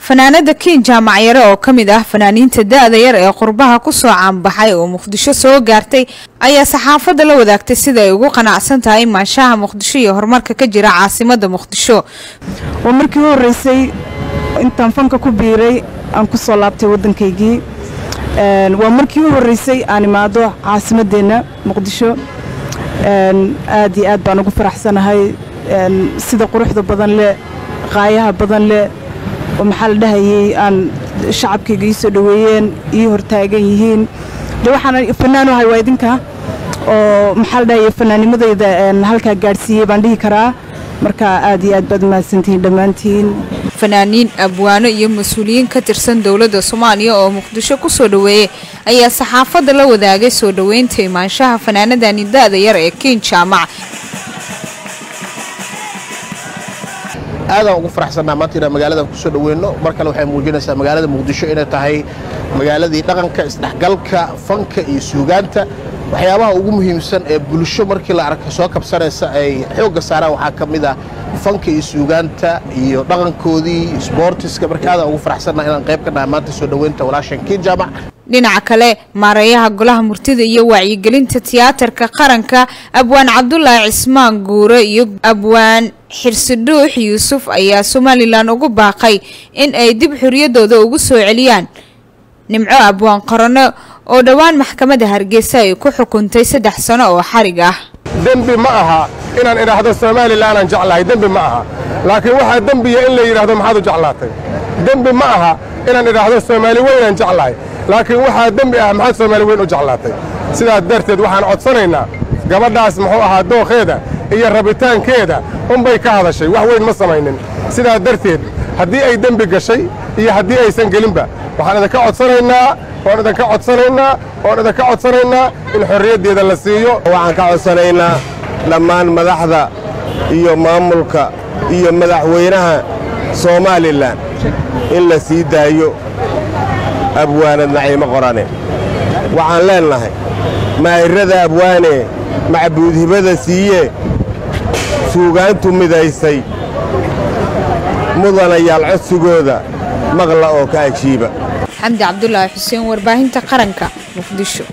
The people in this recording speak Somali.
fanaanada King Jaamac yare oo kamid ah fanaaniinta da'da yar ee qurbaha ku soo caanbaxay oo Muqdisho soo gaartay ayaa saxaafadda la wadaagtay sida ay ugu qanacsan tahay maanshaha Muqdisho iyo horumarka ka jira caasimadda Muqdisho. oo markii horeysay intaan fanka ku biiray aan ku soo laabtay waddankaygii waa markii horeysay aan imaado caasimadeena Muqdisho aad iyo aad baan ugu faraxsanahay sida quruxda badan leh qaayaha badan leh ومحل دهي أن شعب كيجيسو دويين يهرتاجين يهين ده وحنا فنانو هاي وايدينكا ومحل دهي فناني ماذا إذا هالكا جارسية بانديه كرا مركا آدي أدبد ما سنتين دمانتين فنانين أبوانو يوم مسؤولين كترسن دولة صوماليا أو مقدشة كسو دوية أي صحافة دلو داقي سو دوين تيمان شاها فنانة داني دادا يرأي كين جامع هذا هو فرحنا ماتنا مقالة كسر وينه مركل وحين موجودة مقالة مقدشة إنها تهي مقالة دي دقنك استحقالك فنك يسوقانته وحيابها ugu muhiimsan ee bulsho markii la arko soo kabsanaysa ay xoog saara waxa kamida fanka isugaanta iyo dhaqankoodii sportiska markaada ugu faraxsanahay inaan qayb ka nahay maanta soo dhaweynta walaashan King Jaamac dhinaca kale maareeyaha golaha murtida iyo wacyigelinta tiyaatarka qaranka Abwaan Cabdullaahi Cismaan Guure iyo Abwaan Xirsiduux Yuusuf ayaa Somaliland ugu baaqay in ay dib xuriyadooda ugu soo celiyaan nimco Abwaan Qarano oo dhawaan maxkamadda Hargeysa ay ku xukuntay 3 sano oo xarig ah dambi ma aha inaan iraahdo Somaliland aan jeclahay dambi ma aha laakiin waxa dambiya in la yiraahdo maxaad u jeclaatay dambi ma aha inaan iraahdo Soomaali weyn aan jeclahay laakiin waxa dambi ah maxaad Soomaali weyn u jeclaatay sidaa darteed waxaan codsanaynaa gabadhaas muxuu ahaa dooqeeda iyo rabitaankeeda bay ka hadashay wax weyn ma samaynin sidaa darteed haddii ay dambi gashay iyo haddii aysan gelinba waxaan idinka codsanaynaa ka codsanaynaa in xorriyadeeda la siiyo waxaan ka codsanaynaa dhammaan madaxda iyo maamulka iyo madaxweynaha Somaliland in la sii daayo abwaanad Naciimo Qorane waxaan leenahay maayirada abwaane macbuud hibada siiye suugaantu midaysay mudanayaal codsigooda maqla oo ka ajiiba حمد عبد الله حسين ورباهنتا قرنكا مقدشو